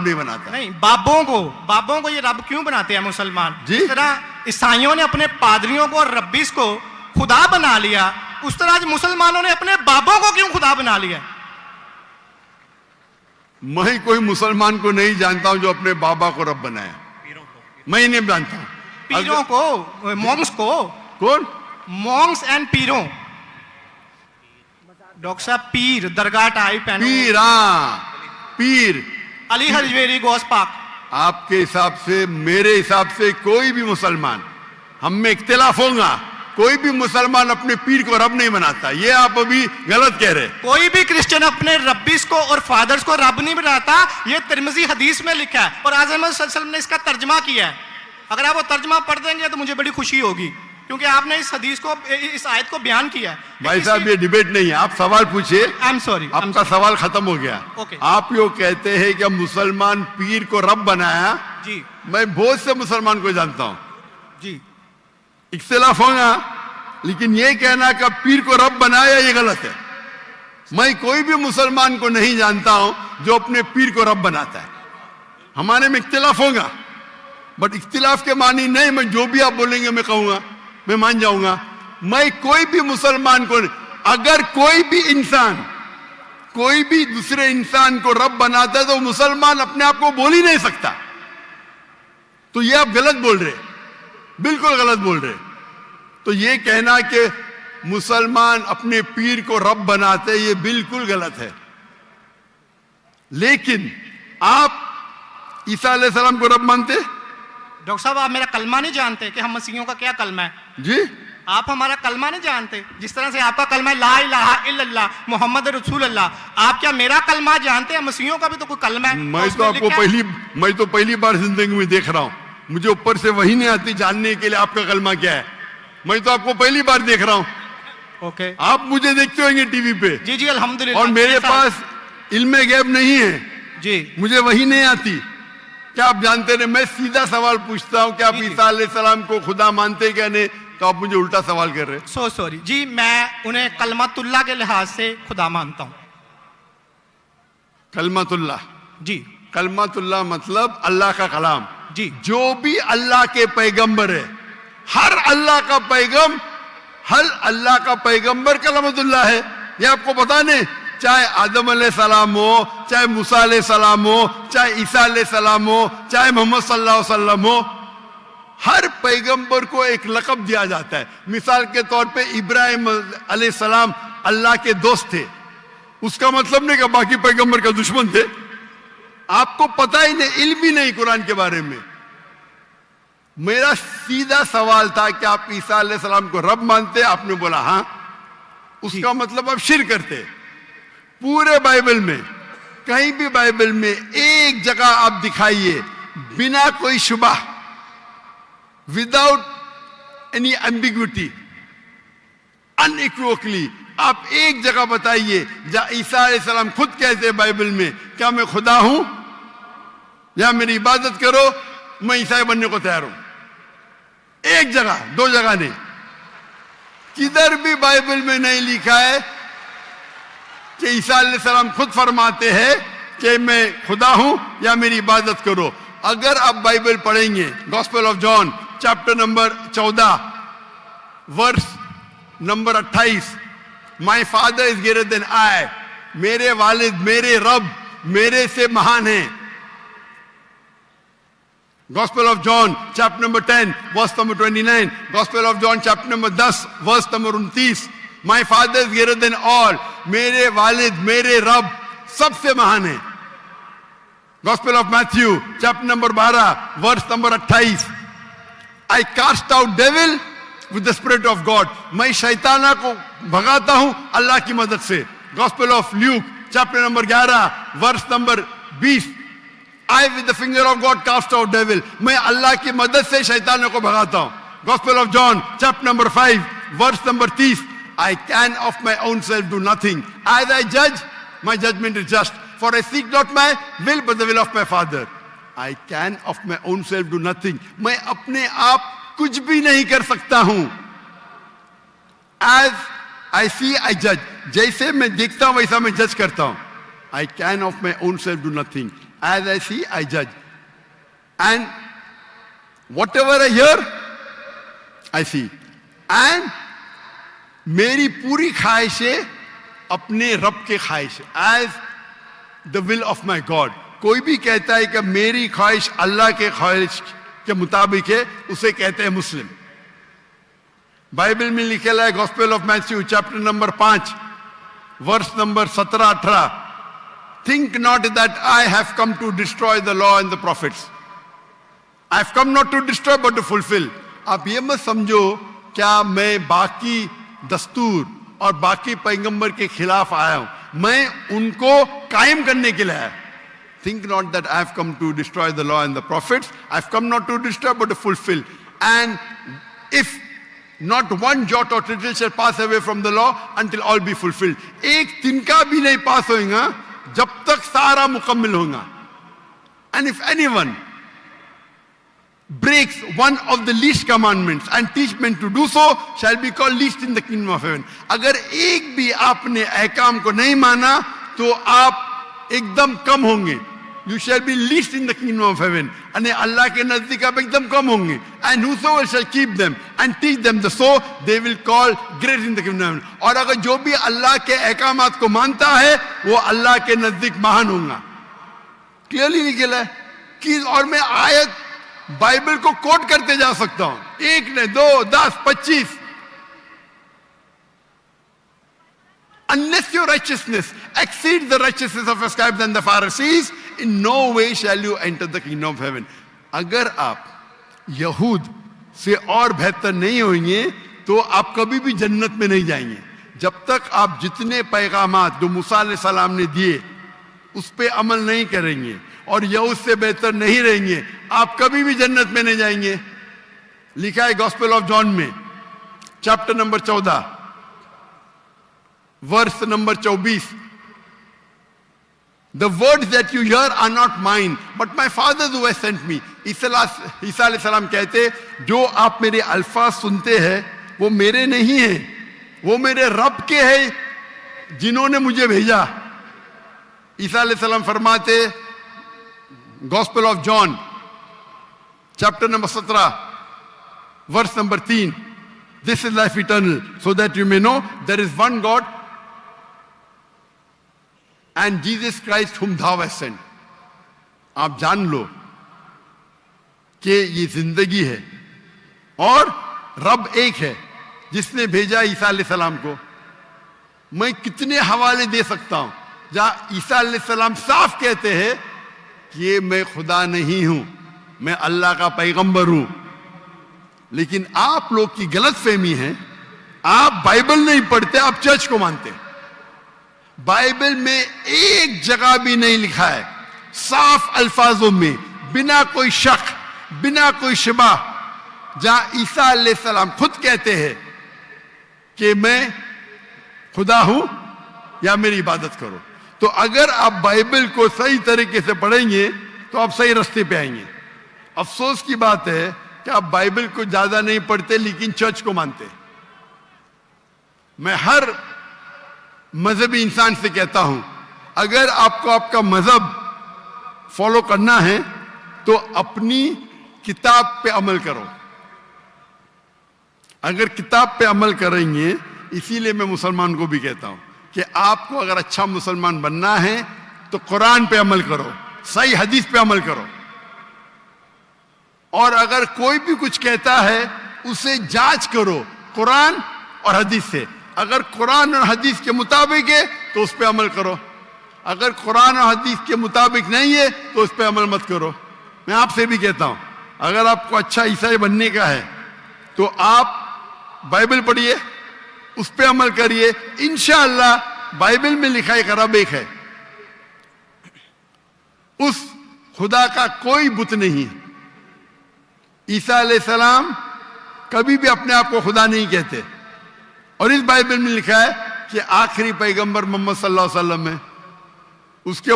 नहीं बनाता। नहीं, बाबों को ये रब क्यों बनाते हैं मुसलमान? जिस तरह ईसाइयों ने अपने पादरियों को और रब्बीस को खुदा बना लिया, उस तरह आज मुसलमानों ने अपने बाबों को क्यों खुदा बना लिया? मैं कोई मुसलमान को नहीं जानता हूं जो अपने बाबा को रब बनाया। मैं नहीं जानता। पीरों को, मॉन्क्स को। कौन? Monks and पीरों। डॉक्टर साहब, पीर दरगाह टाइप है। पीर, हाँ, पीर अली हजवेरी गौस पाक। आपके हिसाब से, मेरे हिसाब से कोई भी मुसलमान, हम में इख्तिलाफ होगा, कोई भी मुसलमान अपने पीर को रब नहीं बनाता। ये आप अभी गलत कह रहे। कोई भी क्रिश्चियन अपने रब्बीस को और फादर्स को रब नहीं बनाता। ये तिरमिजी हदीस में लिखा है और आज़म सल्लल्लाहु अलैहि वसल्लम ने इसका तर्जमा किया है। अगर आप वो तर्जमा पढ़ देंगे तो मुझे बड़ी खुशी होगी, क्योंकि आपने इस हदीस को, इस आयत को बयान किया है। भाई साहब, ये डिबेट नहीं है, आप सवाल पूछिए। आई एम सॉरी, आपका सवाल खत्म हो गया। आप यो कहते हैं कि मुसलमान पीर को रब बनाया जी। मैं बहुत से मुसलमान को जानता हूं जी, इख्तिलाफ होगा, लेकिन ये कहना कि पीर को रब बनाया ये गलत है। मैं कोई भी मुसलमान को नहीं जानता हूं जो अपने पीर को रब बनाता है। हमारे में इख्तिलाफ होगा, बट इख्तिलाफ के मानी नहीं मैं जो भी आप बोलेंगे मैं कहूंगा, मैं मान जाऊंगा। मैं कोई भी मुसलमान को, अगर कोई भी इंसान कोई भी दूसरे इंसान को रब बनाता है तो मुसलमान अपने आप को बोल ही नहीं सकता। तो ये आप गलत बोल रहे, बिल्कुल गलत बोल रहे। तो ये कहना कि मुसलमान अपने पीर को रब बनाते, ये बिल्कुल गलत है। लेकिन आप ईसा अलैहिस्सलाम को रब मानते? डॉक्टर साहब, आप मेरा कलमा नहीं जानते कि हम मसीहियों का क्या कलमा है? जी, आप हमारा कलमा नहीं जानते। जिस तरह से आपका कलमा है ला इलाहा इल्लल्लाह मुहम्मद रसूलुल्लाह, आप क्या मेरा कलमा जानते हैं? मसीहियों का भी तो कोई कलमा है। मैं तो पहली बार जिंदगी में देख रहा हूं। मुझे ऊपर से वही नहीं आती जानने के लिए आपका कलमा क्या है। मैं तो आपको पहली बार देख रहा हूं। ओके, आप मुझे देखते होंगे टीवी पे। जी जी, अल्हम्दुलिल्लाह। और मेरे पास इल्मे गैब नहीं है जी, मुझे वही नहीं आती। क्या आप जानते हैं? मैं सीधा सवाल पूछता हूं कि आप ईसा अलैहिस्सलाम को खुदा मानते क्या नहीं, तो आप मुझे उल्टा सवाल कर रहे हैं। सो सॉरी जी, मैं उन्हें कलमतुल्लाह के लिहाज से खुदा मानता हूं। कलमतुल्लाह जी, कलमतुल्लाह मतलब अल्लाह का कलाम जी। जो भी अल्लाह के पैगंबर है, हर अल्लाह का पैगंबर कलमतुल्लाह है। ये आपको पता नहीं? चाहे आदम अलैहिस्सलाम हो, चाहे मूसा अलैहिस्सलाम हो, चाहे ईसा अलैहिस्सलाम हो, चाहे मोहम्मद सल्लल्लाहु अलैहि वसल्लम हो, हर पैगंबर को एक लक़ब दिया जाता है। मिसाल के तौर पे इब्राहिम अलैहिस्सलाम अल्लाह के दोस्त थे, उसका मतलब नहीं कि बाकी पैगंबर का दुश्मन थे। आपको पता ही नहीं, इल्म ही नहीं कुरान के बारे में। मेरा सीधा सवाल था कि आप ईसा अलैहिस्सलाम को रब मानते? आपने बोला हाँ। उसका मतलब आप शिर्क करते। पूरे बाइबल में, कहीं भी बाइबल में एक जगह आप दिखाइए बिना कोई शुबा, विदाउट एनी एम्बिग्विटी, अनइक्वोकली, आप एक जगह बताइए जहां ईसा अलैहिस्सलाम खुद कहते हैं बाइबल में क्या मैं खुदा हूं या मेरी इबादत करो, मैं ईसाई बनने को तैयार हूं। एक जगह, दो जगह नहीं, किधर भी बाइबल में नहीं लिखा है कि ईसा अलैहिस्सलाम खुद फरमाते हैं कि मैं खुदा हूं या मेरी इबादत करो। अगर आप बाइबल पढ़ेंगे, Gospel of John chapter number 14 verse number 28, my father is greater than I, मेरे वालिद, मेरे रब मेरे से महान है। Gospel of John chapter number 10 verse number 29, Gospel of John chapter number 10 verse number 29, my father is greater than all, मेरे वालिद मेरे रब सबसे महान है। Gospel of Matthew chapter number 12 verse number 28, I cast out devil with the spirit of God, मैं शैताना को भगाता हूं अल्लाह की मदद से। Gospel of Luke chapter number 11 verse number 20, I with the finger of God cast out devil, मैं अल्लाह की मदद से शैतानों को भगाता हूं। Gospel of John chapter number 5 verse number 30, I can of my own self do nothing, as I judge my judgment is just, for I seek not my will but the will of my Father। I can of my own self do nothing, मैं अपने आप कुछ भी नहीं कर सकता हूं। As I see I judge, जैसे मैं देखता हूं वैसा मैं जज करता हूं। I can of my own self do nothing, As I see, I judge. And whatever I hear, I see. And मेरी पूरी ख्वाहिशें अपने रब के ख्वाहिश, as the will of my God. कोई भी कहता है कि मेरी ख्वाहिश अल्लाह के ख्वाहिश के मुताबिक है, उसे कहते हैं मुस्लिम. बाइबल में लिखेला है Gospel of Matthew chapter number 5 verse number 17-18. Think not that I have come to destroy the law and the prophets. I have come not to destroy but to fulfill. आप ये मत समझो क्या मैं बाकी दस्तूर और बाकी पैगंबर के खिलाफ आया हूं. मैं उनको कायम करने के लिए आया. Think not that I have come to destroy the law and the prophets. I have come not to destroy but to fulfill. And if not one jot or tittle shall pass away from the law until all be fulfilled. एक तिनका भी नहीं पास होगा जब तक सारा मुकम्मल होगा. And if anyone breaks one of the least commandments and teach men to do so shall be called least in the kingdom of heaven. अगर एक भी आपने अहकाम को नहीं माना तो आप एकदम कम होंगे. You shall be least in the kingdom of heaven. अने अल्लाह के नजदीक आप एकदम कम होंगे. And whosoever shall keep them and teach them the so they will call great in the kingdom of heaven. और अगर जो भी अल्लाह के अहकामात को मानता है वो अल्लाह के नजदीक महान होगा. क्लियरली निकला है कि, और मैं आयत बाइबल को कोट करते जा सकता हूं, 1 ने 2 10 25. Unless your righteousness exceeds the righteousness of your scribes and the Pharisees, in no way shall you enter the kingdom of heaven. अगर आप यहूद से और बेहतर नहीं होंगे तो आप कभी भी जन्नत में नहीं जाएंगे. जब तक आप जितने पैगामात जो मूसा अलैहिस्सलाम ने दिए उस पे अमल नहीं करेंगे और यहूद से बेहतर नहीं रहेंगे, आप कभी भी जन्नत में नहीं जाएंगे. लिखा है गॉस्पेल ऑफ जॉन में chapter number 14 verse number 24. The words that you hear are not mine, but my Father who has sent me. ईसा अलैहिस्सलाम कहते जो आप मेरे अल्फाज सुनते हैं वो मेरे नहीं है, वो मेरे रब के हैं जिन्होंने मुझे भेजा. ईसा अलैहिस्सलाम फरमाते Gospel of John chapter number 17 verse number 3. This is life eternal, so that you may know there is one God and Jesus Christ whom thou hast sent. आप जान लो कि ये जिंदगी है और रब एक है जिसने भेजा ईसा अलैहिस्सलाम को. मैं कितने हवाले दे सकता हूं जहां ईसा अलैहिस्सलाम साफ कहते हैं कि मैं खुदा नहीं हूं, मैं अल्लाह का पैगंबर हूं. लेकिन आप लोग की गलत फहमी है, आप बाइबल नहीं पढ़ते, आप चर्च को मानते. बाइबल में एक जगह भी नहीं लिखा है साफ अल्फाजों में बिना कोई शक बिना कोई शिबा जहां ईसा अलैहिस्सलाम खुद कहते हैं कि मैं खुदा हूं या मेरी इबादत करो. तो अगर आप बाइबल को सही तरीके से पढ़ेंगे तो आप सही रास्ते पे आएंगे. अफसोस की बात है कि आप बाइबल को ज्यादा नहीं पढ़ते लेकिन चर्च को मानते. मैं हर मजहबी इंसान से कहता हूं अगर आपको आपका मजहब फॉलो करना है तो अपनी किताब पे अमल करो. अगर किताब पे अमल करेंगे, इसीलिए मैं मुसलमान को भी कहता हूं कि आपको अगर अच्छा मुसलमान बनना है तो कुरान पे अमल करो, सही हदीस पे अमल करो. और अगर कोई भी कुछ कहता है उसे जांच करो कुरान और हदीस से. अगर कुरान और हदीस के मुताबिक है तो उस पे अमल करो, अगर कुरान और हदीस के मुताबिक नहीं है तो उस पे अमल मत करो. मैं आपसे भी कहता हूं अगर आपको अच्छा ईसाई बनने का है तो आप बाइबल पढ़िए, उस पे अमल करिए. इंशाअल्लाह बाइबल में लिखा एक रब एक है, उस खुदा का कोई बुत नहीं है. ईसा अलैहिस्सलाम कभी भी अपने आप को खुदा नहीं कहते. और इस बाइबल में लिखा है कि आखिरी पैगंबर मोहम्मद सल्लल्लाहु अलैहि वसल्लम है, उसके